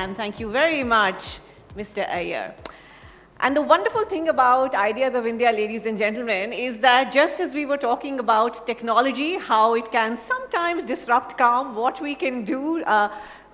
and thank you very much, Mr. Iyer. And the wonderful thing about Ideas of India, ladies and gentlemen, is that just as we were talking about technology, how it can sometimes disrupt calm, what we can do,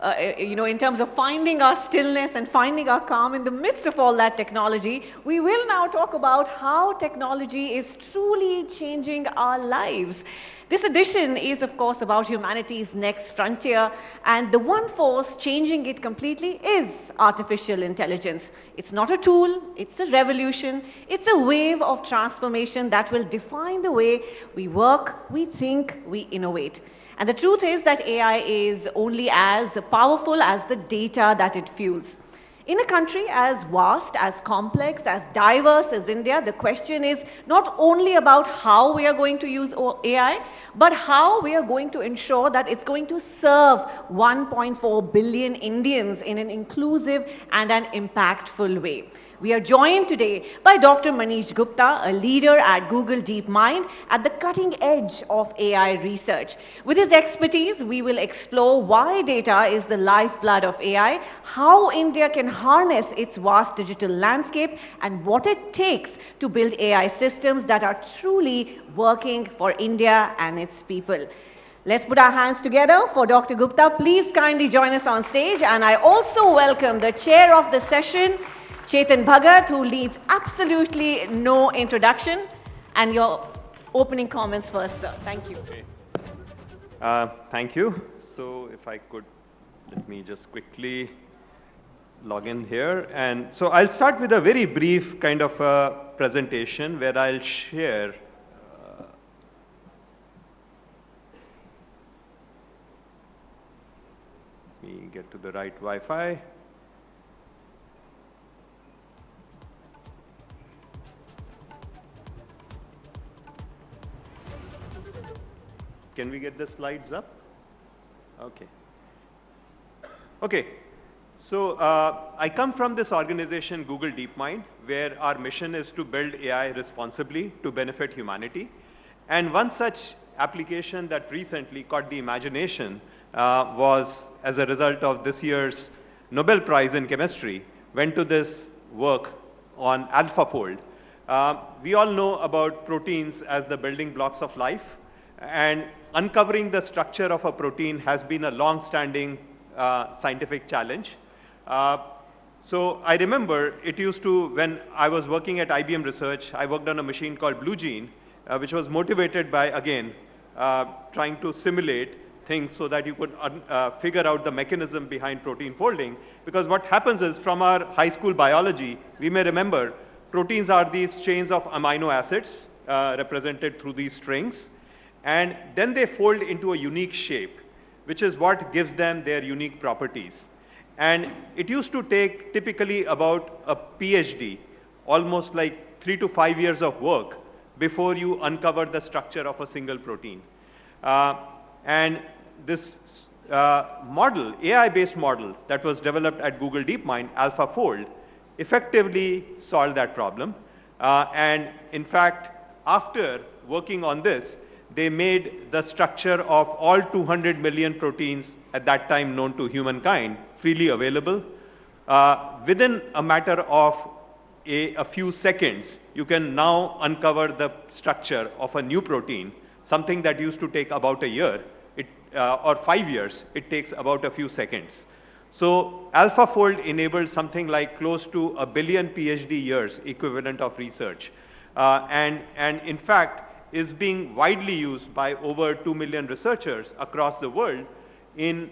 in terms of finding our stillness and finding our calm in the midst of all that technology, we will now talk about how technology is truly changing our lives. This edition is, of course, about humanity's next frontier, and the one force changing it completely is artificial intelligence. It's not a tool, it's a revolution, it's a wave of transformation that will define the way we work, we think, we innovate. And the truth is that AI is only as powerful as the data that it fuels. In a country as vast, as complex, as diverse as India, the question is not only about how we are going to use AI, but how we are going to ensure that it's going to serve 1.4 billion Indians in an inclusive and an impactful way. We are joined today by Dr. Manish Gupta, a leader at Google DeepMind at the cutting edge of AI research. With his expertise, we will explore why data is the lifeblood of AI, how India can harness its vast digital landscape, and what it takes to build AI systems that are truly working for India and its people. Let's put our hands together for Dr. Gupta. Please kindly join us on stage. And I also welcome the chair of the session, Chetan Bhagat, who needs absolutely no introduction. And your opening comments first, sir. Thank you. Okay. Thank you. So if I could, let me just quickly log in here. And so I'll start with a very brief kind of a presentation where I'll share let me get to the right Wi-Fi. Can we get the slides up? Okay. Okay. So I come from this organization, Google DeepMind, where our mission is to build AI responsibly to benefit humanity. And one such application that recently caught the imagination was, as a result of this year's Nobel Prize in Chemistry, went to this work on AlphaFold. We all know about proteins as the building blocks of life. And uncovering the structure of a protein has been a long-standing scientific challenge. So I remember it used to, when I was working at IBM Research, I worked on a machine called Blue Gene, which was motivated by, again, trying to simulate things so that you could figure out the mechanism behind protein folding. Because what happens is, from our high school biology, we may remember proteins are these chains of amino acids represented through these strings. And then they fold into a unique shape, which is what gives them their unique properties. And it used to take typically about a PhD, almost like 3 to 5 years of work, before you uncover the structure of a single protein. And this model, AI-based model that was developed at Google DeepMind, AlphaFold, effectively solved that problem. And in fact, after working on this, they made the structure of all 200 million proteins at that time known to humankind freely available. Within a matter of a few seconds, you can now uncover the structure of a new protein, something that used to take about a year or 5 years. It takes about a few seconds. So AlphaFold enabled something like close to 1 billion PhD years equivalent of research. And in fact, is being widely used by over 2 million researchers across the world in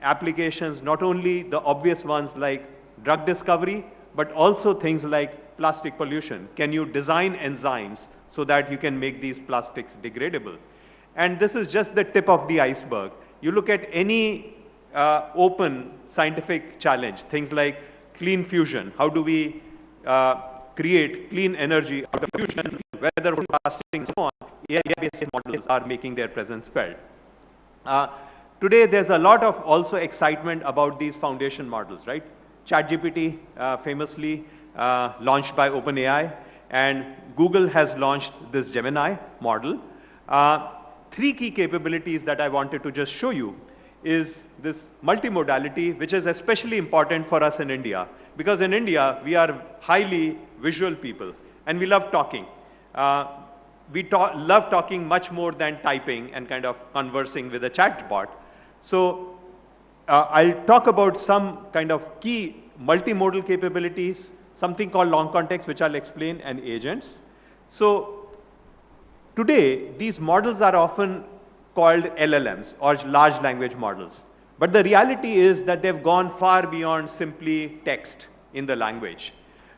applications, not only the obvious ones like drug discovery, but also things like plastic pollution. Can you design enzymes so that you can make these plastics degradable? And this is just the tip of the iceberg. You look at any open scientific challenge, things like clean fusion. How do we create clean energy out of fusion, weather forecasting, and so on? AI-based models are making their presence felt. Today, there's a lot of also excitement about these foundation models, right? ChatGPT, famously launched by OpenAI, and Google has launched this Gemini model. Three key capabilities that I wanted to just show you is this multimodality, which is especially important for us in India. Because in India, we are highly visual people, and we love talking. Love talking much more than typing and kind of conversing with a chatbot. So I'll talk about some kind of key multimodal capabilities, something called long context, which I'll explain, and agents. So today, these models are often called LLMs, or large language models. But the reality is that they've gone far beyond simply text in the language.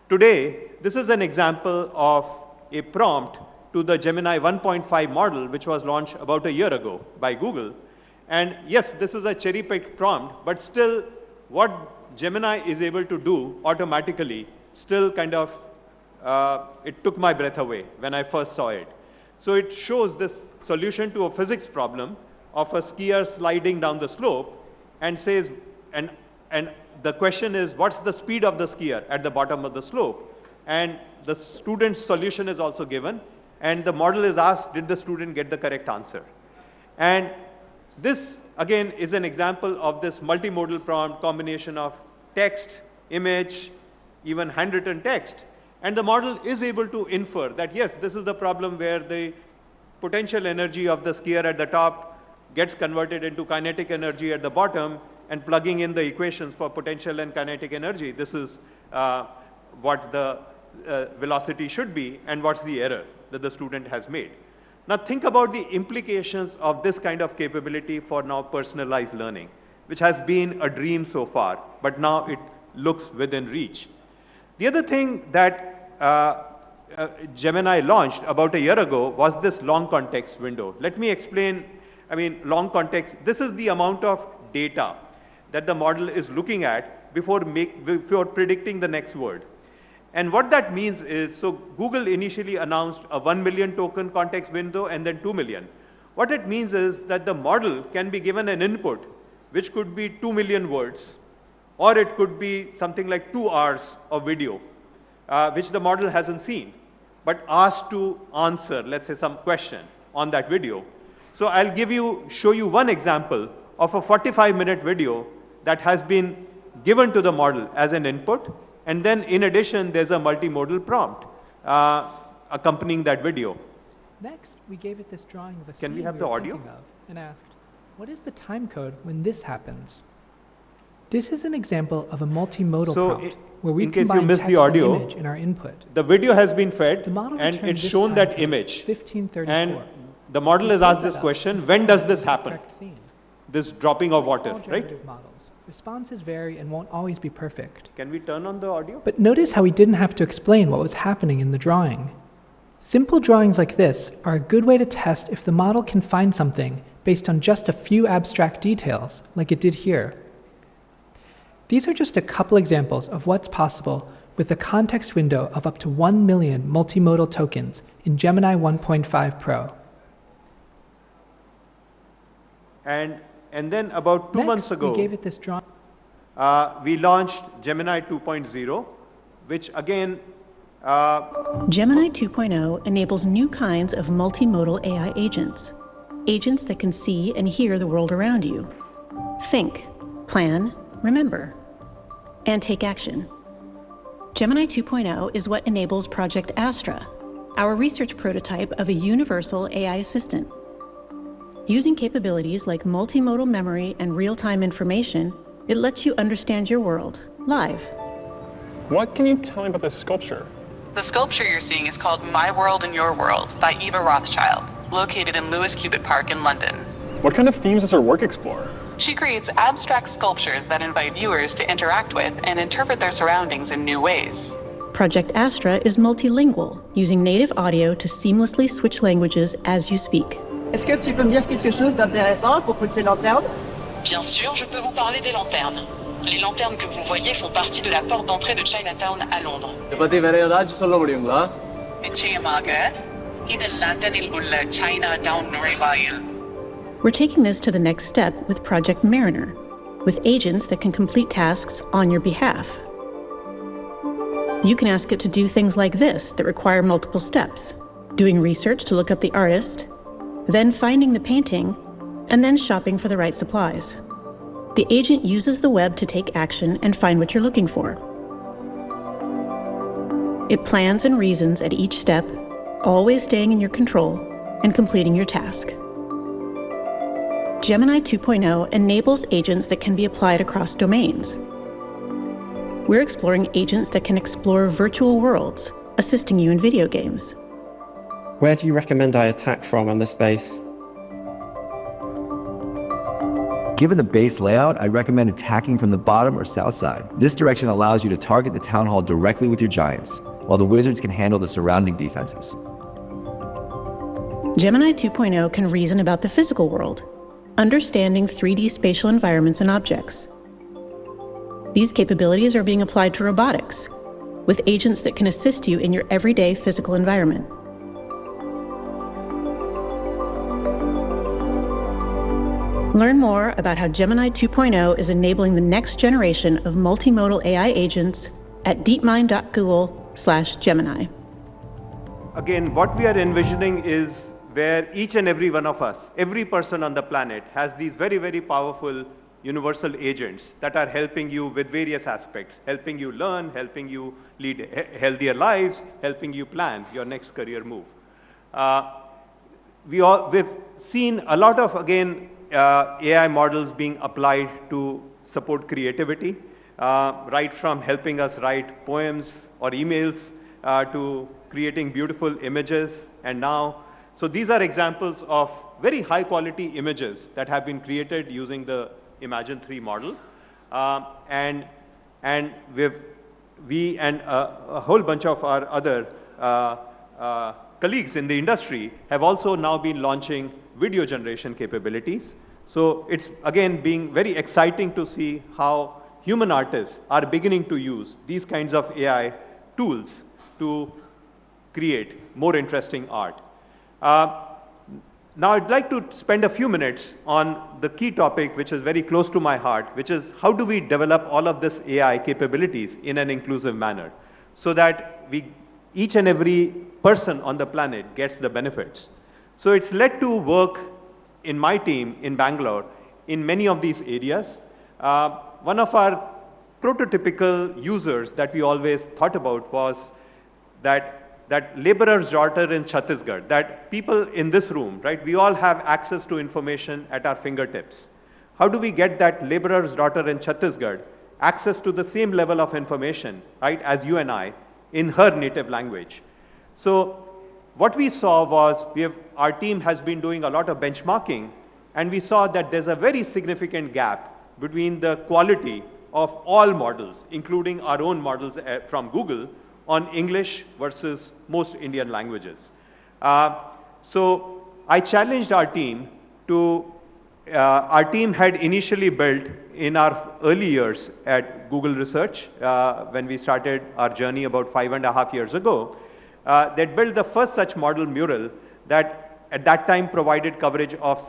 Today, this is an example of a prompt to the Gemini 1.5 model, which was launched about a year ago by Google. And yes, this is a cherry-picked prompt, but still what Gemini is able to do automatically still kind of, it took my breath away when I first saw it. So it shows this solution to a physics problem of a skier sliding down the slope and says, and the question is, what's the speed of the skier at the bottom of the slope? And the student's solution is also given, and the model is asked, did the student get the correct answer? And this, again, is an example of this multimodal prompt combination of text, image, even handwritten text. And the model is able to infer that, yes, this is the problem where the potential energy of the skier at the top gets converted into kinetic energy at the bottom, and plugging in the equations for potential and kinetic energy, this is what the velocity should be and what's the error that the student has made. Now think about the implications of this kind of capability for now personalized learning, which has been a dream so far, but now it looks within reach. The other thing that Gemini launched about a year ago was this long context window. Let me explain. I mean, long context, this is the amount of data that the model is looking at before predicting the next word. And what that means is, so Google initially announced a 1 million token context window and then 2 million. What it means is that the model can be given an input, which could be 2 million words, or it could be something like 2 hours of video, which the model hasn't seen, but asked to answer, let's say, some question on that video. So I'll show you one example of a 45-minute video that has been given to the model as an input, and then in addition, there's a multimodal prompt accompanying that video. Next, we gave it this drawing of a Can scene we have we the were audio? thinking of and asked, what is the time code when this happens? This is an example of a multimodal prompt where we in case you combine missed text the audio, and image in our input. The video has been fed, The model and returned it's this shown time that code, image. 1534. And the model We is set asked that this up question, when does this happen? Correct scene. This dropping of water, All right? generative models. Responses vary and won't always be perfect. Can we turn on the audio? But notice how we didn't have to explain what was happening in the drawing. Simple drawings like this are a good way to test if the model can find something based on just a few abstract details, like it did here. These are just a couple examples of what's possible with a context window of up to 1 million multimodal tokens in Gemini 1.5 Pro. And then about 2 months ago, we gave it this drawing. we launched Gemini 2.0, which again... Gemini 2.0 enables new kinds of multimodal AI agents. Agents that can see and hear the world around you. Think, plan, remember, and take action. Gemini 2.0 is what enables Project Astra, our research prototype of a universal AI assistant. Using capabilities like multimodal memory and real-time information, it lets you understand your world, live. What can you tell me about this sculpture? The sculpture you're seeing is called My World and Your World by Eva Rothschild, located in Lewis Cubitt Park in London. What kind of themes does her work explore? She creates abstract sculptures that invite viewers to interact with and interpret their surroundings in new ways. Project Astra is multilingual, using native audio to seamlessly switch languages as you speak. Est-ce que tu peux me dire quelque chose d'intéressant à propos de ces lanternes? Bien sûr, je peux vous parler des lanternes. Les lanternes que vous voyez font partie de la porte d'entrée de Chinatown à Londres. நிச்சயமாக இது லண்டனில் உள்ள Chinatown நுழைவாயில். We're taking this to the next step with Project Mariner, with agents that can complete tasks on your behalf. You can ask it to do things like this that require multiple steps, doing research to look up the artist, then finding the painting, and then shopping for the right supplies. The agent uses the web to take action and find what you're looking for. It plans and reasons at each step, always staying in your control and completing your task. Gemini 2.0 enables agents that can be applied across domains. We're exploring agents that can explore virtual worlds, assisting you in video games. Where do you recommend I attack from on this base? Given the base layout, I recommend attacking from the bottom or south side. This direction allows you to target the town hall directly with your giants, while the wizards can handle the surrounding defenses. Gemini 2.0 can reason about the physical world, understanding 3D spatial environments and objects. These capabilities are being applied to robotics, with agents that can assist you in your everyday physical environment. Learn more about how Gemini 2.0 is enabling the next generation of multimodal AI agents at deepmind.google/Gemini. Again, what we are envisioning is where each and every one of us, every person on the planet, has these very, very powerful universal agents that are helping you with various aspects, helping you learn, helping you lead healthier lives, helping you plan your next career move. We've seen a lot of, again, AI models being applied to support creativity, right from helping us write poems or emails to creating beautiful images. And now, so these are examples of very high quality images that have been created using the Imagine 3 model. And we and a whole bunch of our other colleagues in the industry have also now been launching video generation capabilities. So it's again being very exciting to see how human artists are beginning to use these kinds of AI tools to create more interesting art. Now I'd like to spend a few minutes on the key topic which is very close to my heart, which is how do we develop all of this AI capabilities in an inclusive manner so that each and every person on the planet gets the benefits. So it's led to work in my team in Bangalore in many of these areas. One of our prototypical users that we always thought about was that laborer's daughter in Chhattisgarh, that people in this room, right, we all have access to information at our fingertips. How do we get that laborer's daughter in Chhattisgarh access to the same level of information, right, as you and I in her native language? So what we saw was our team has been doing a lot of benchmarking, and we saw that there's a very significant gap between the quality of all models, including our own models from Google, on English versus most Indian languages. So I challenged our team to, our team had initially built in our early years at Google Research, when we started our journey about 5.5 years ago, that built the first such model Mural that at that time provided coverage of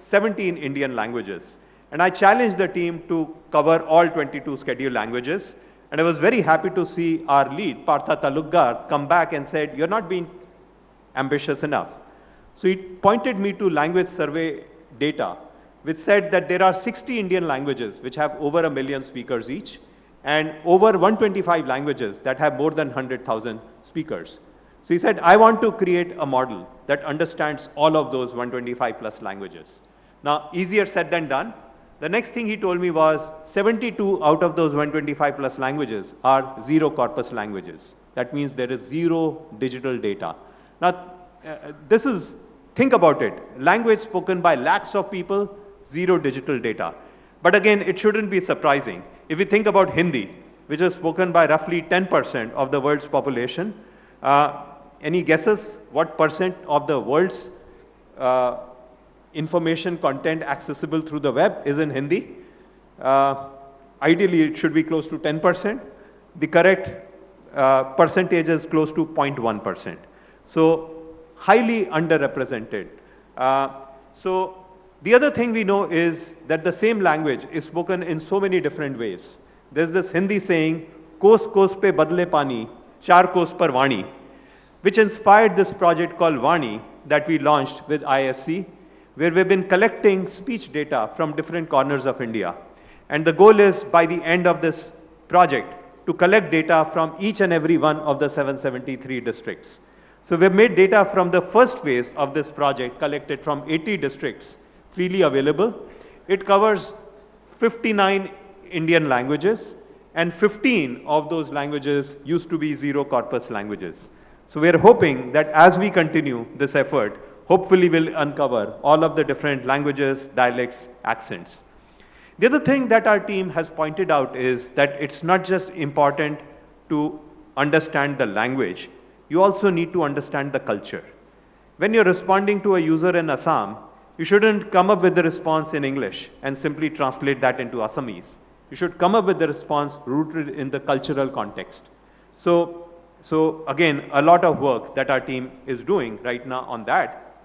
17 Indian languages. And I challenged the team to cover all 22 scheduled languages. And I was very happy to see our lead, Partha Talukdar, come back and said, you're not being ambitious enough. So he pointed me to language survey data, which said that there are 60 Indian languages which have over 1 million speakers each, and over 125 languages that have more than 100,000 speakers. So he said, I want to create a model that understands all of those 125 plus languages. Now, easier said than done. The next thing he told me was 72 out of those 125 plus languages are zero corpus languages. That means there is zero digital data. Now, think about it. Language spoken by lakhs of people, zero digital data. But again, it shouldn't be surprising. If we think about Hindi, which is spoken by roughly 10% of the world's population, any guesses what percent of the world's information content accessible through the web is in Hindi? Ideally, it should be close to 10%. The correct percentage is close to 0.1%. So highly underrepresented. So the other thing we know is that the same language is spoken in so many different ways. There's this Hindi saying, "Kos kos pe badle pani, char kos par vani," which inspired this project called Vani that we launched with ISC, where we've been collecting speech data from different corners of India. And the goal is by the end of this project to collect data from each and every one of the 773 districts. So we've made data from the first phase of this project collected from 80 districts freely available. It covers 59 Indian languages, and 15 of those languages used to be zero corpus languages. So we are hoping that as we continue this effort, hopefully we'll uncover all of the different languages, dialects, accents. The other thing that our team has pointed out is that it's not just important to understand the language, you also need to understand the culture. When you're responding to a user in Assam, you shouldn't come up with the response in English and simply translate that into Assamese. You should come up with the response rooted in the cultural context. So again, a lot of work that our team is doing right now on that.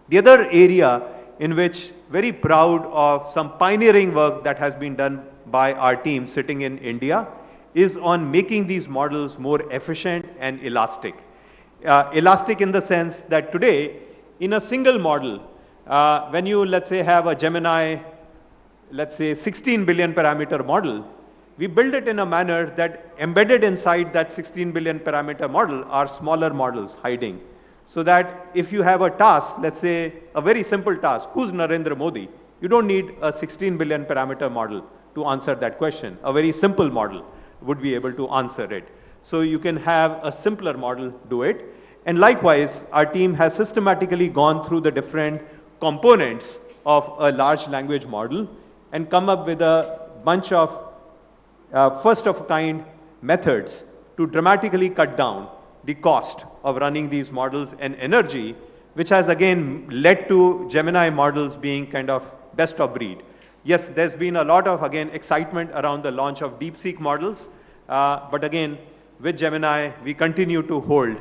The other area in which very proud of some pioneering work that has been done by our team sitting in India is on making these models more efficient and elastic. Elastic in the sense that today, in a single model, when you, let's say, have a Gemini, let's say 16 billion parameter model, we build it in a manner that embedded inside that 16 billion parameter model are smaller models hiding. So that if you have a task, let's say a very simple task, who's Narendra Modi? You don't need a 16 billion parameter model to answer that question. A very simple model would be able to answer it. So you can have a simpler model do it. And likewise, our team has systematically gone through the different components of a large language model and come up with a bunch of first of kind methods to dramatically cut down the cost of running these models and energy, which has again led to Gemini models being kind of best of breed. Yes, there's been a lot of, again, excitement around the launch of DeepSeek models, but again, with Gemini, we continue to hold,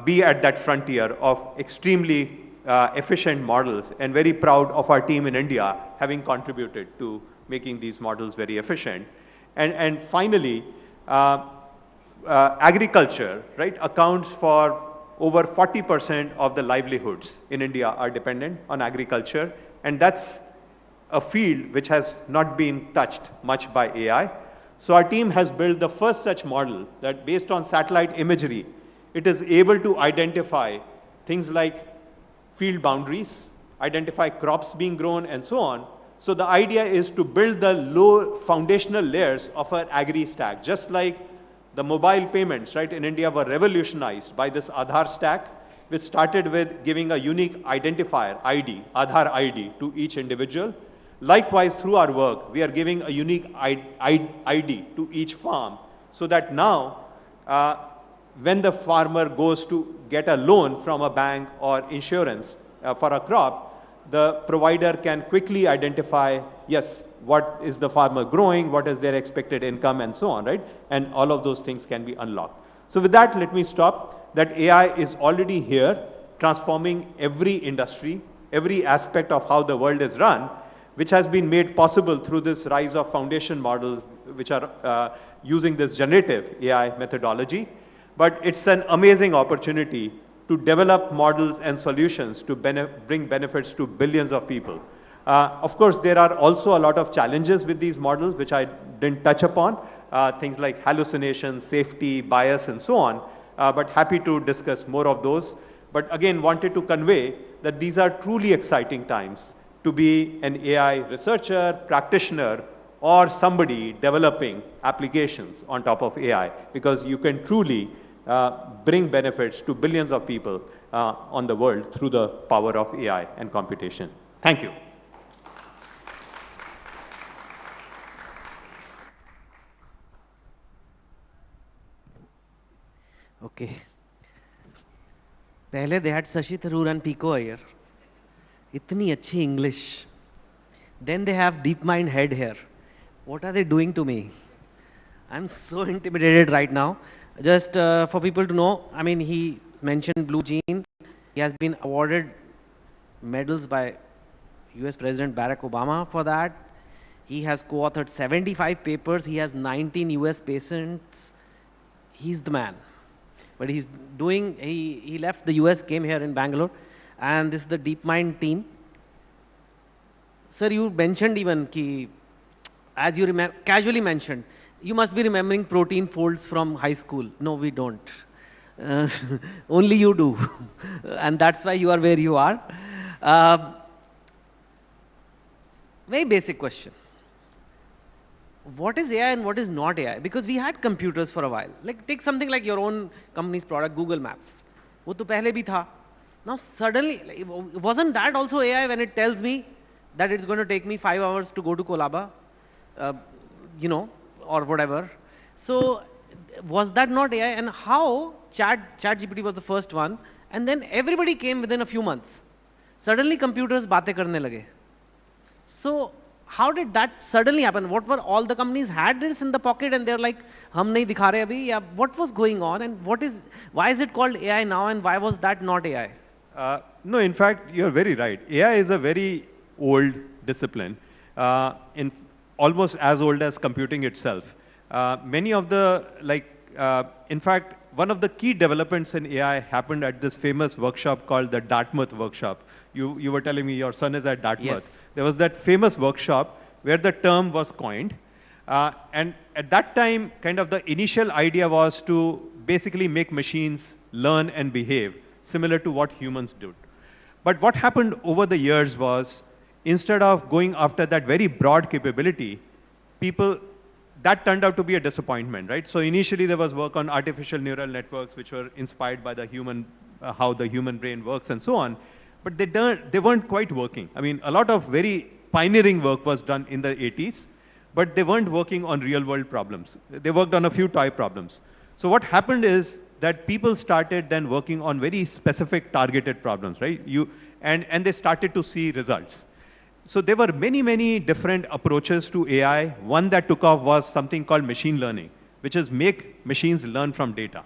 be at that frontier of extremely efficient models, and very proud of our team in India having contributed to making these models very efficient. And finally, agriculture, right, accounts for over 40% of the livelihoods in India are dependent on agriculture, and that's a field which has not been touched much by AI. So our team has built the first such model that based on satellite imagery, it is able to identify things like field boundaries, identify crops being grown and so on. So the idea is to build the low foundational layers of our agri stack, just like the mobile payments, right, in India were revolutionized by this Aadhaar stack, which started with giving a unique identifier, ID, Aadhaar ID to each individual. Likewise, through our work, we are giving a unique ID to each farm, so that now, when the farmer goes to get a loan from a bank or insurance for a crop, the provider can quickly identify, yes, what is the farmer growing, what is their expected income, and so on, right? And all of those things can be unlocked. So with that, let me stop. That AI is already here, transforming every industry, every aspect of how the world is run, which has been made possible through this rise of foundation models, which are using this generative AI methodology. But it's an amazing opportunity to develop models and solutions to bring benefits to billions of people. Of course, there are also a lot of challenges with these models, which I didn't touch upon, things like hallucinations, safety, bias, and so on, but happy to discuss more of those. But again, wanted to convey that these are truly exciting times to be an AI researcher, practitioner, or somebody developing applications on top of AI, because you can truly bring benefits to billions of people on the world through the power of AI and computation. Thank you. Okay. पहले they had Shashi Tharoor and Pico Iyer. इतनी अच्छी English. Then they have DeepMind head here. What are they doing to me? I'm so intimidated right now. Just for people to know, I mean, he mentioned Blue Gene. He has been awarded medals by US President Barack Obama for that. He has co-authored 75 papers. He has 19 US patents. He's the man. But he's doing, he left the US, came here in Bangalore, and this is the DeepMind team. Sir, you mentioned even ki, as you casually mentioned, you must be remembering protein folds from high school. No, we don't. Uh, Only you do. And that's why you are where you are. Uh, Very basic question. What is AI and what is not AI? Because we had computers for a while. Like take something like your own company's product, Google Maps. वो तो पहले भी था. Now suddenly, wasn't that also AI when it tells me that it's going to take me 5 hours to go to Kolaba, uh, you know, or whatever. So was that not AI? And how ChatGPT was the first one, and then everybody came within a few months. Suddenly computers बातें करने लगे. So how did that suddenly happen? What were all the companies had this in the pocket and they're like, हम नहीं दिखा रहे अभी, या what was going on, and why is it called AI now and why was that not AI? No, in fact, you're very right. AI is a very old discipline, in almost as old as computing itself. Many of the, in fact, one of the key developments in AI happened at this famous workshop called the Dartmouth workshop. You were telling me your son is at Dartmouth. Yes. There was that famous workshop where the term was coined. And at that time, kind of the initial idea was to basically make machines learn and behave similar to what humans do. But what happened over the years was, instead of going after that very broad capability, that turned out to be a disappointment, right? So initially there was work on artificial neural networks, which were inspired by the human, how the human brain works and so on. But they weren't quite working. I mean, a lot of very pioneering work was done in the 80s, but they weren't working on real world problems. They worked on a few toy problems. So what happened is that people started then working on very specific targeted problems, right? And they started to see results. So there were many different approaches to AI. One that took off was something called machine learning, which is make machines learn from data.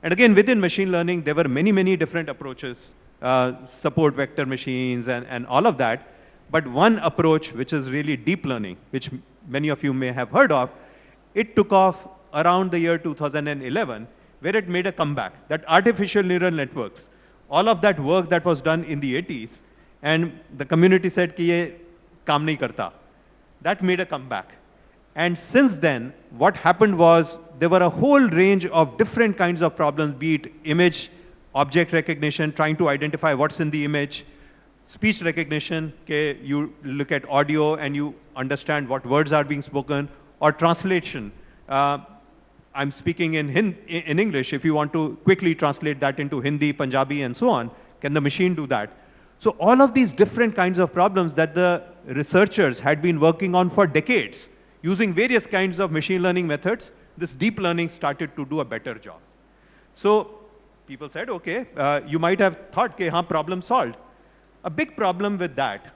And again, within machine learning, there were many different approaches, support vector machines and all of that. But one approach, which is really deep learning, which many of you may have heard of, it took off around the year 2011, where it made a comeback. That artificial neural networks, all of that work that was done in the 80s, and the community said कि ये काम नहीं करता. That made a comeback. And since then, what happened was there were a whole range of different kinds of problems, be it image, object recognition, trying to identify what's in the image, speech recognition, okay, you look at audio and you understand what words are being spoken, or translation. I'm speaking in English. If you want to quickly translate that into Hindi, Punjabi, and so on, can the machine do that? So all of these different kinds of problems that the researchers had been working on for decades, using various kinds of machine learning methods, this deep learning started to do a better job. So people said, okay, you might have thought, okay, problem solved. A big problem with that,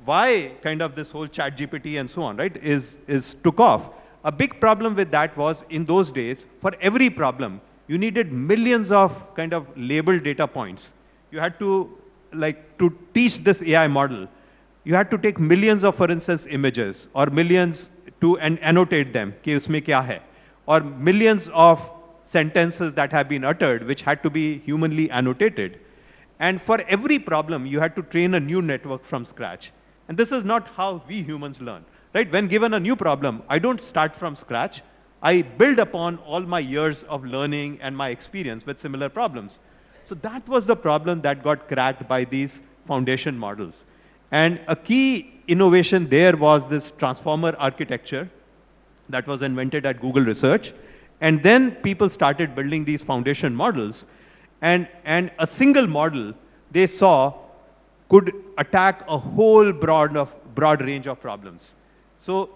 why kind of this whole ChatGPT and so on, right, is took off. A big problem with that was, in those days, for every problem, you needed millions of kind of labeled data points. You had to, to teach this AI model, you had to take millions of, for instance, images, or millions and annotate them, कि उसमें क्या है, or millions of sentences that have been uttered, which had to be humanly annotated. And for every problem, you had to train a new network from scratch. And this is not how we humans learn, right? When given a new problem, I don't start from scratch. I build upon all my years of learning and my experience with similar problems. So that was the problem that got cracked by these foundation models. And a key innovation there was this transformer architecture that was invented at Google Research. And then people started building these foundation models. And a single model, they saw, could attack a whole broad range of problems. So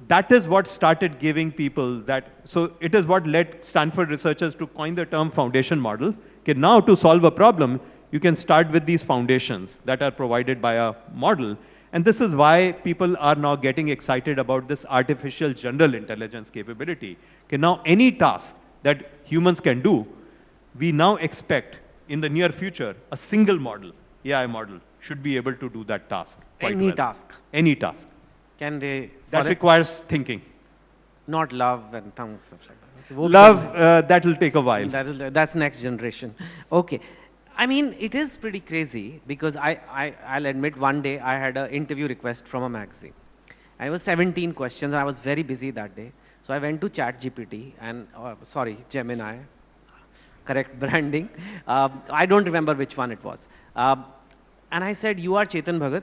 that is what started giving people that, so it is what led Stanford researchers to coin the term foundation model. Okay, now to solve a problem, you can start with these foundations that are provided by a model. And this is why people are now getting excited about this artificial general intelligence capability. Okay, now any task that humans can do, we now expect in the near future, a single model, AI model, should be able to do that task quite well. Any task. Any task. Can they? That requires thinking. Not love and thumbs, stuff like that. Love, that will take a while. That's next generation. Okay. I mean, it is pretty crazy because I'll admit one day I had an interview request from a magazine. And it was 17 questions and I was very busy that day. So I went to ChatGPT and, sorry, Gemini, correct branding. I don't remember which one it was. And I said, you are Chetan Bhagat.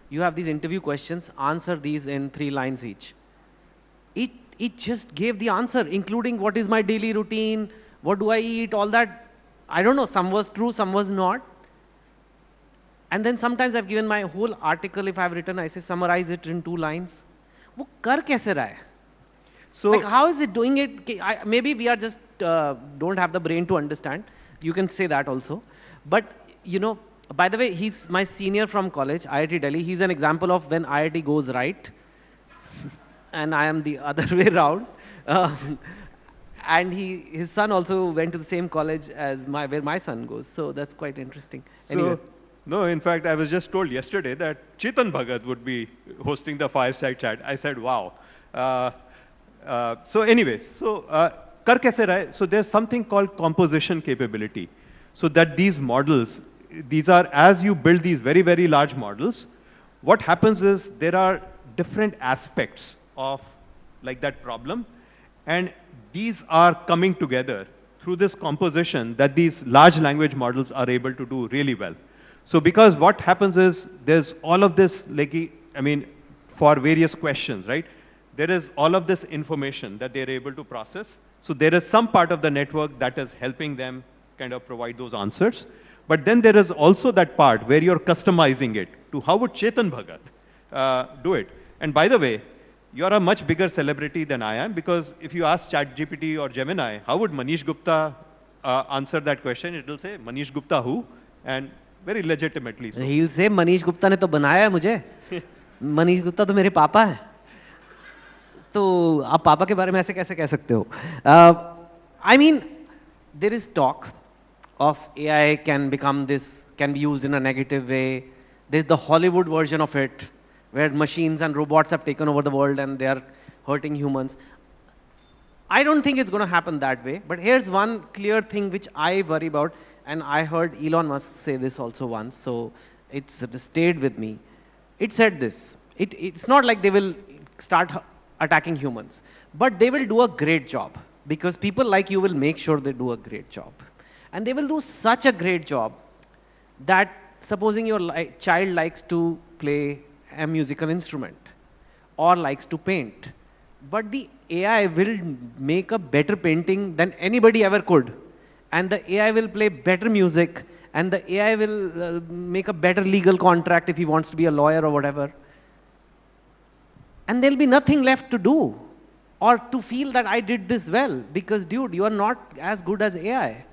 You have these interview questions. Answer these in 3 lines each. It just gave the answer, including what is my daily routine, what do I eat, all that. I don't know, some was true, some was not. And then sometimes I've given my whole article, if I've written, I say summarize it in 2 lines. वो कर कैसे रहा है? So, like, how is it doing it? Maybe we are just don't have the brain to understand. You can say that also. But, you know, by the way, he's my senior from college, IIT Delhi. He's an example of when IIT goes right. And I am the other way around. And his son also went to the same college as where my son goes. So that's quite interesting. So, anyway. No, in fact, I was just told yesterday that Chetan Bhagat would be hosting the fireside chat. I said, wow. So anyways, kar kaise rahe? So there's something called composition capability. So that these models, these are, as you build these very, very large models, what happens is there are different aspects of like that problem. And these are coming together through this composition that these large language models are able to do really well. So because what happens is there's all of this, like, I mean, for various questions, right? There is all of this information that they're able to process. So there is some part of the network that is helping them kind of provide those answers. But then there is also that part where you're customizing it to how would Chetan Bhagat do it. And by the way, you're a much bigger celebrity than I am, because if you ask ChatGPT or Gemini, how would Manish Gupta answer that question? It will say, Manish Gupta who? And very legitimately so. He'll say, Manish Gupta ने तो बनाया है मुझे. Manish Gupta तो मेरे पापा है. तो आप पापा के बारे में ऐसे कैसे कह सकते हो? I mean, there is talk of AI can become this, can be used in a negative way. There's the Hollywood version of it, where machines and robots have taken over the world and they are hurting humans. I don't think it's going to happen that way. But here's one clear thing which I worry about, and I heard Elon Musk say this also once, so it's stayed with me. It said this, it's not like they will start attacking humans, but they will do a great job, because people like you will make sure they do a great job. And they will do such a great job that supposing your child likes to play a musical instrument or likes to paint, but the AI will make a better painting than anybody ever could, and the AI will play better music, and the AI will make a better legal contract if he wants to be a lawyer or whatever, and there'll be nothing left to do or to feel that I did this well, because dude, you are not as good as AI.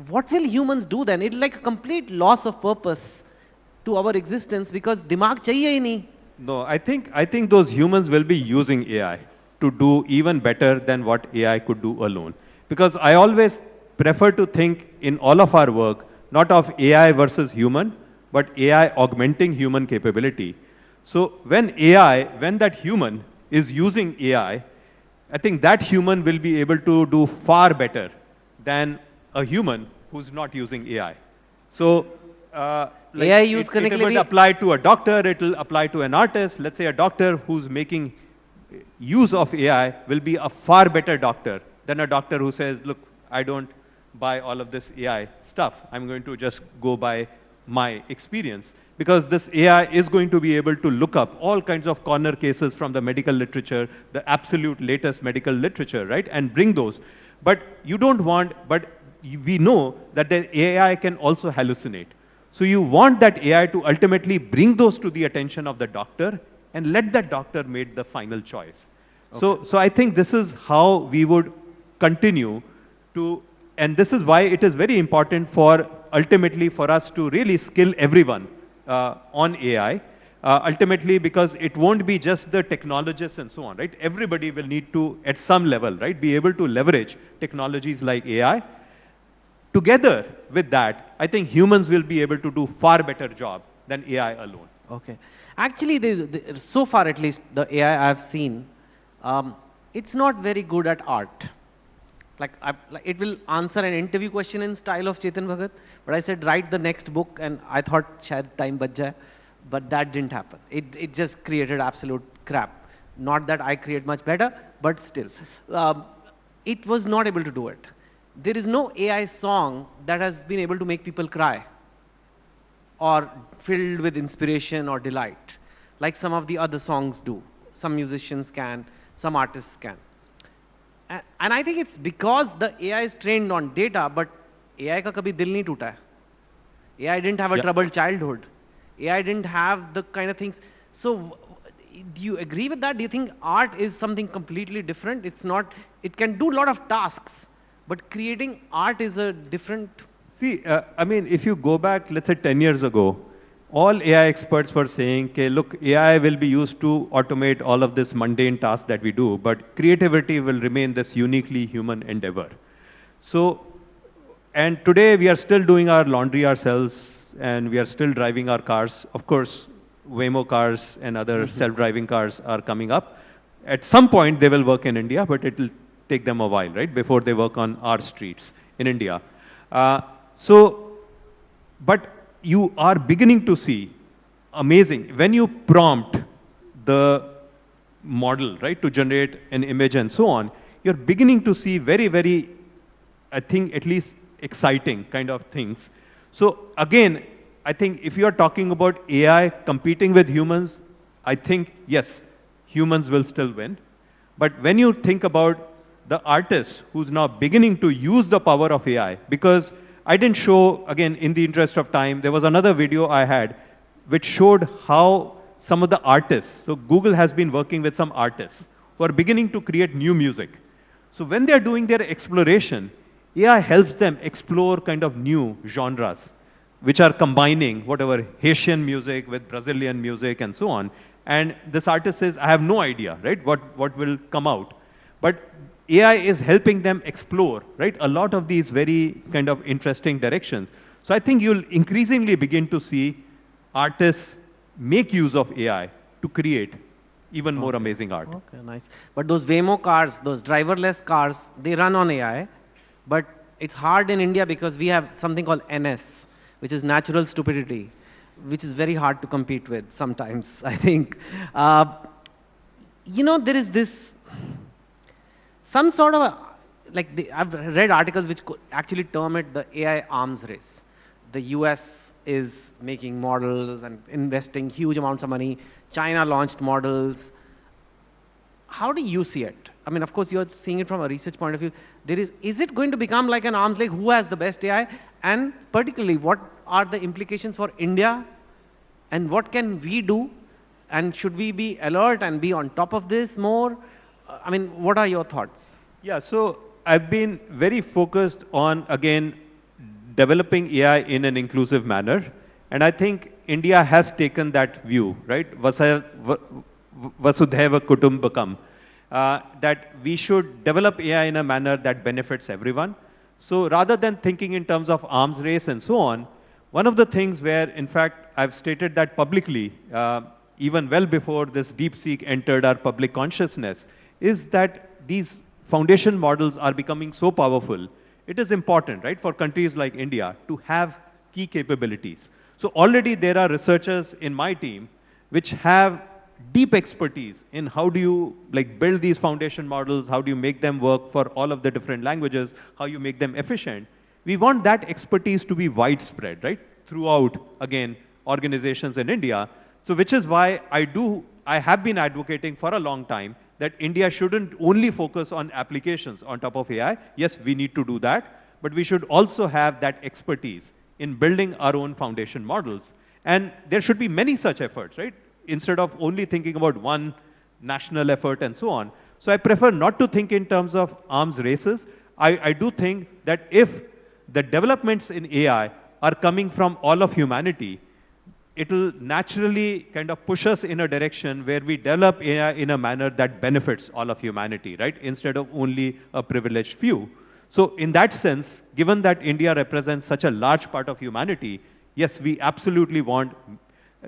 What will humans do then? It's like a complete loss of purpose to our existence, because dimag chahiye hi nahi. No, I think those humans will be using AI to do even better than what AI could do alone. Because I always prefer to think in all of our work, not of AI versus human, but AI augmenting human capability. So when that human is using AI, I think that human will be able to do far better than a human who's not using AI. So like AI use it will apply to a doctor, it will apply to an artist. Let's say a doctor who's making use of AI will be a far better doctor than a doctor who says, look, I don't buy all of this AI stuff. I'm going to just go by my experience. Because this AI is going to be able to look up all kinds of corner cases from the medical literature, the absolute latest medical literature, right? And bring those. But you don't want, but we know that the AI can also hallucinate. So you want that AI to ultimately bring those to the attention of the doctor and let that doctor make the final choice. Okay. So I think this is how we would continue to, and this is why it is very important for ultimately for us to really skill everyone on AI, ultimately, because it won't be just the technologists and so on, right? Everybody will need to, at some level, right, be able to leverage technologies like AI. Together with that, I think humans will be able to do far better job than AI alone. Okay. Actually, so far at least, the AI I've seen, it's not very good at art. Like it will answer an interview question in style of Chetan Bhagat, but I said write the next book, and I thought shayad time bach jaye, but that didn't happen. It just created absolute crap. Not that I create much better, but still, it was not able to do it. There is no AI song that has been able to make people cry or filled with inspiration or delight, like some of the other songs do. Some musicians can, some artists can. And I think it's because the AI is trained on data, but AI ka kabhi dil nahi toota hai. AI didn't have a troubled childhood. AI didn't have the kind of things. So, do you agree with that? Do you think art is something completely different? It's not, it can do a lot of tasks, but creating art is a different... See, I mean, if you go back, let's say 10 years ago, all AI experts were saying, okay, look, AI will be used to automate all of this mundane tasks that we do, but creativity will remain this uniquely human endeavor. So, and today we are still doing our laundry ourselves, and we are still driving our cars. Of course, Waymo cars and other self-driving cars are coming up. At some point, they will work in India, but it will take them a while, right, before they work on our streets in India. But you are beginning to see amazing, when you prompt the model, right, to generate an image and so on, you're beginning to see very, very, I think, at least exciting kind of things. So again, I think if you are talking about AI competing with humans, I think, yes, humans will still win. But when you think about the artist who's now beginning to use the power of AI, because I didn't show, again, in the interest of time, there was another video I had which showed how some of the artists, so Google has been working with some artists who are beginning to create new music. So when they're doing their exploration, AI helps them explore kind of new genres, which are combining whatever Haitian music with Brazilian music and so on. And this artist says, I have no idea, right, what will come out. But AI is helping them explore, right, a lot of these very kind of interesting directions. So I think you'll increasingly begin to see artists make use of AI to create even more amazing art. Okay, nice. But those Waymo cars, those driverless cars, they run on AI. But it's hard in India because we have something called NS, which is natural stupidity, which is very hard to compete with sometimes, I think. You know, there is this, some sort of a, I've read articles which actually term it the AI arms race. The US is making models and investing huge amounts of money. China launched models. How do you see it? I mean, of course, you're seeing it from a research point of view. Is it going to become like an arms race? Who has the best AI? And particularly, what are the implications for India? And what can we do? And should we be alert and be on top of this more? I mean, what are your thoughts? Yeah, so I've been very focused on, again, developing AI in an inclusive manner. And I think India has taken that view, right? Vasudhaiva Kutumbakam. That we should develop AI in a manner that benefits everyone. So rather than thinking in terms of arms race and so on, one of the things where, in fact, I've stated that publicly, even well before this DeepSeek entered our public consciousness, is that these foundation models are becoming so powerful. It is important, right, for countries like India to have key capabilities. So already there are researchers in my team which have deep expertise in how do you build these foundation models, how do you make them work for all of the different languages, how you make them efficient. We want that expertise to be widespread, right, throughout, again, organizations in India. So which is why I have been advocating for a long time that India shouldn't only focus on applications on top of AI. Yes, we need to do that, but we should also have that expertise in building our own foundation models. And there should be many such efforts, right? Instead of only thinking about one national effort and so on. So I prefer not to think in terms of arms races. I do think that if the developments in AI are coming from all of humanity, it will naturally kind of push us in a direction where we develop AI in a manner that benefits all of humanity, right? Instead of only a privileged few. So in that sense, given that India represents such a large part of humanity, yes, we absolutely want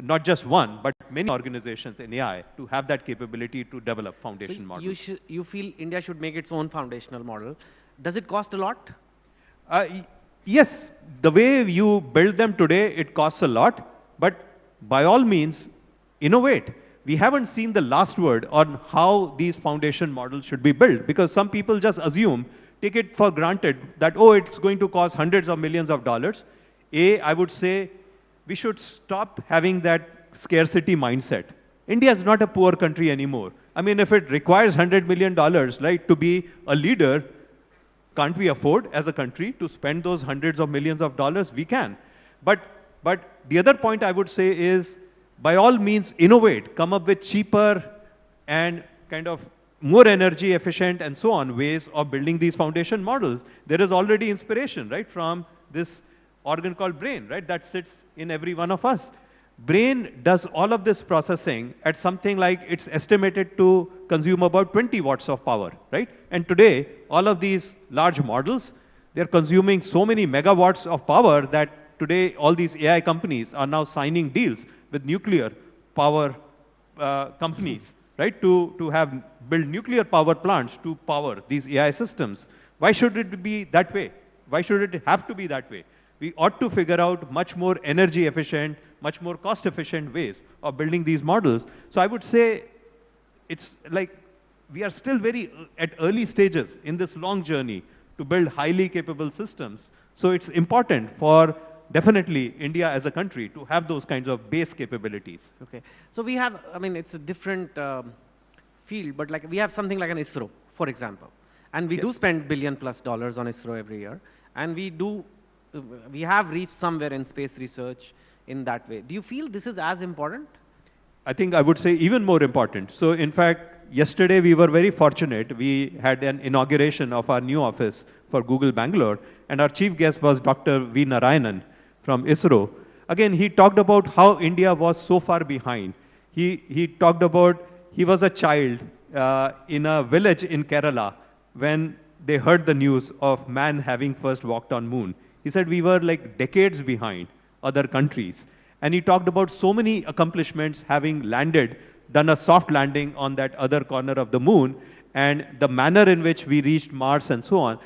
not just one, but many organizations in AI to have that capability to develop foundation models. You feel India should make its own foundational model. Does it cost a lot? Yes, the way you build them today, it costs a lot, but by all means, innovate. We haven't seen the last word on how these foundation models should be built, because some people just assume, take it for granted that, oh, it's going to cost hundreds of millions of dollars. I would say we should stop having that scarcity mindset. India is not a poor country anymore. I mean, if it requires $100 million, right, to be a leader, can't we afford as a country to spend those hundreds of millions of dollars? We can. But the other point I would say is, by all means, innovate, come up with cheaper and kind of more energy efficient and so on ways of building these foundation models. There is already inspiration, right, from this organ called brain, right, that sits in every one of us. Brain does all of this processing at something like, it's estimated to consume about 20 watts of power, right? And today, all of these large models, they're consuming so many megawatts of power that today all these AI companies are now signing deals with nuclear power companies, right? To have build nuclear power plants to power these AI systems. Why should it be that way? Why should it have to be that way? We ought to figure out much more energy efficient, much more cost efficient ways of building these models. So I would say it's like we are still very at early stages in this long journey to build highly capable systems. So it's important for definitely India as a country to have those kinds of base capabilities. Okay. So we have, I mean, it's a different field, but like we have something like an ISRO, for example. And we do spend $1 billion+ on ISRO every year. And we have reached somewhere in space research in that way. Do you feel this is as important? I think I would say even more important. So in fact, yesterday we were very fortunate. We had an inauguration of our new office for Google Bangalore, and our chief guest was Dr. V. Narayanan from ISRO. Again, he talked about how India was so far behind. He talked about, he was a child in a village in Kerala when they heard the news of man having first walked on moon. He said we were like decades behind other countries. And he talked about so many accomplishments, having landed, done a soft landing on that other corner of the moon, and the manner in which we reached Mars and so on,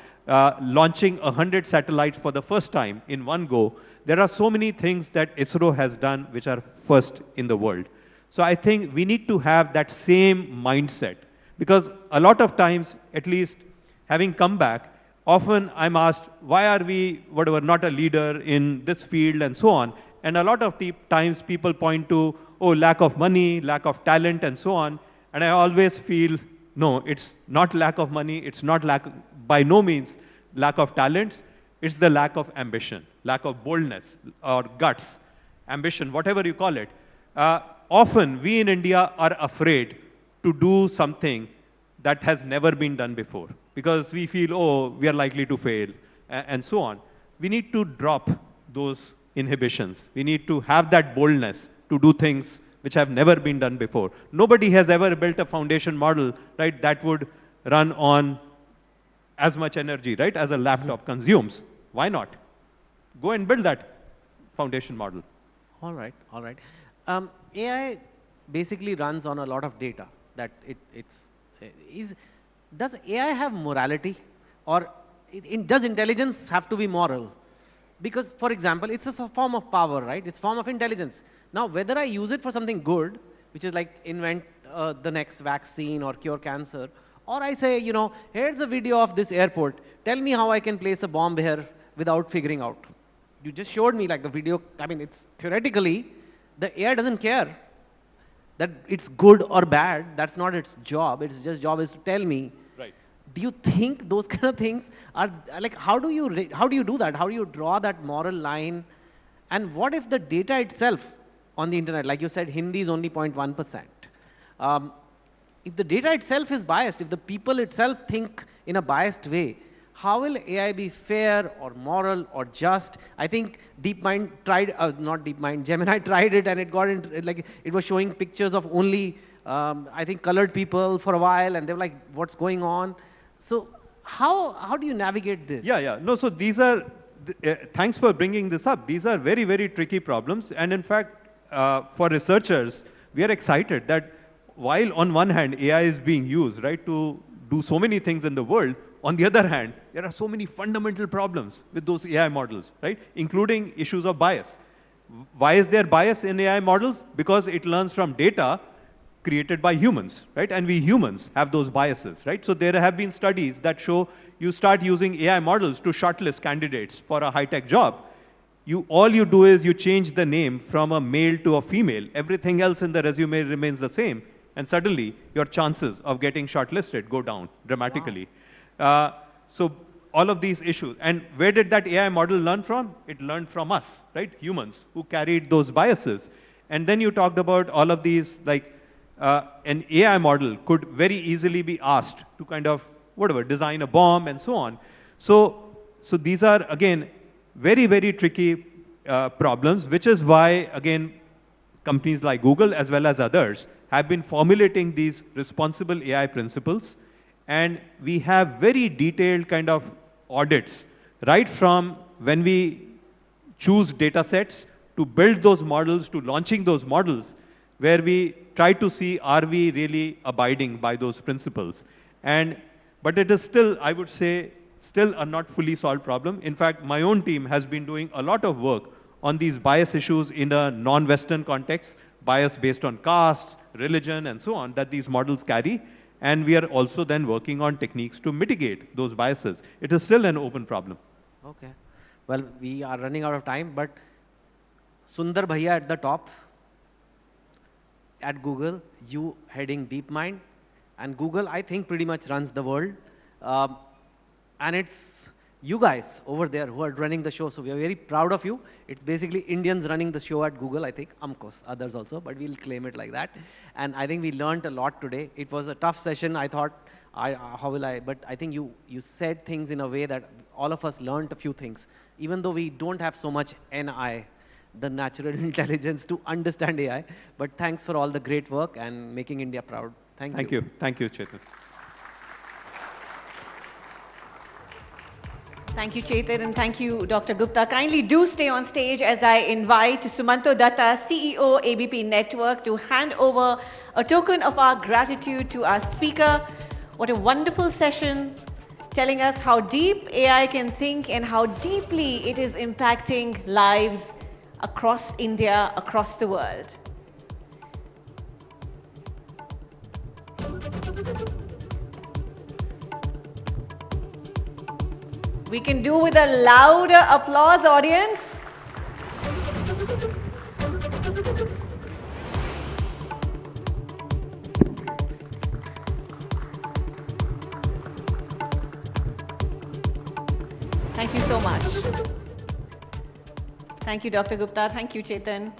launching 100 satellites for the first time in one go. There are so many things that ISRO has done which are first in the world. So I think we need to have that same mindset, because a lot of times, at least having come back, often I'm asked, why are we, whatever, not a leader in this field and so on. And a lot of times people point to, oh, lack of money, lack of talent and so on. And I always feel, no, it's not lack of money, it's not by no means lack of talents, it's the lack of ambition, lack of boldness or guts, ambition, whatever you call it. Often we in India are afraid to do something that has never been done before, because we feel, oh, we are likely to fail and so on. We need to drop those inhibitions. We need to have that boldness to do things which have never been done before. Nobody has ever built a foundation model, right, that would run on as much energy, right, as a laptop consumes. Why not? Go and build that foundation model. All right, all right. AI basically runs on a lot of data that does AI have morality, or does intelligence have to be moral? Because, for example, it's a form of power, right? It's a form of intelligence. Now, whether I use it for something good, which is like invent the next vaccine or cure cancer, or I say, you know, here's a video of this airport, tell me how I can place a bomb here without figuring out. You just showed me like the video. I mean, it's theoretically, the AI doesn't care that it's good or bad. That's not its job. Its just job is to tell me. Right. Do you think those kind of things are like, how do you do that? How do you draw that moral line? And what if the data itself on the internet, like you said, Hindi is only 0.1%. If the data itself is biased, if the people itself think in a biased way, how will AI be fair or moral or just? I think DeepMind tried, not DeepMind, Gemini tried it, and it got into, like, it was showing pictures of only, I think, colored people for a while, and they were like, what's going on? So how do you navigate this? Yeah. No, so these are, thanks for bringing this up. These are very, very tricky problems. And in fact, for researchers, we are excited that while on one hand AI is being used, right, to do so many things in the world. On the other hand, there are so many fundamental problems with those AI models, right? Including issues of bias. Why is there bias in AI models? Because it learns from data created by humans, right? And we humans have those biases, right? So there have been studies that show you start using AI models to shortlist candidates for a high-tech job. All you do is you change the name from a male to a female. Everything else in the resume remains the same. And suddenly, your chances of getting shortlisted go down dramatically. Wow. So all of these issues. And where did that AI model learn from? It learned from us, right? Humans who carried those biases. And then you talked about all of these, like an AI model could very easily be asked to kind of, whatever, design a bomb and so on. So these are, again, very, very tricky problems, which is why, again, companies like Google as well as others have been formulating these responsible AI principles. And we have very detailed kind of audits, right from when we choose data sets to build those models to launching those models, where we try to see, are we really abiding by those principles? But it is still, I would say, still a not fully solved problem. In fact, my own team has been doing a lot of work on these bias issues in a non-Western context, bias based on caste, religion, and so on, that these models carry. And we are also then working on techniques to mitigate those biases. It is still an open problem. Okay. Well, we are running out of time, but Sundar Bhaiya at the top, at Google, you heading DeepMind, and Google, I think, pretty much runs the world. And it's you guys over there who are running the show, so we are very proud of you. It's basically Indians running the show at Google, I think. Of course, others also, but we'll claim it like that. And I think we learned a lot today. It was a tough session. I thought, but I think you said things in a way that all of us learned a few things. Even though we don't have so much NI, the natural intelligence to understand AI, but thanks for all the great work and making India proud. Thank you. Thank you, Chetan. Thank you, Chetan, and thank you, Dr. Gupta. Kindly do stay on stage as I invite Sumanto Datta, CEO, ABP Network, to hand over a token of our gratitude to our speaker. What a wonderful session, telling us how deep AI can think and how deeply it is impacting lives across India, across the world. We can do with a louder applause, audience. Thank you so much. Thank you, Dr. Gupta. Thank you, Chetan.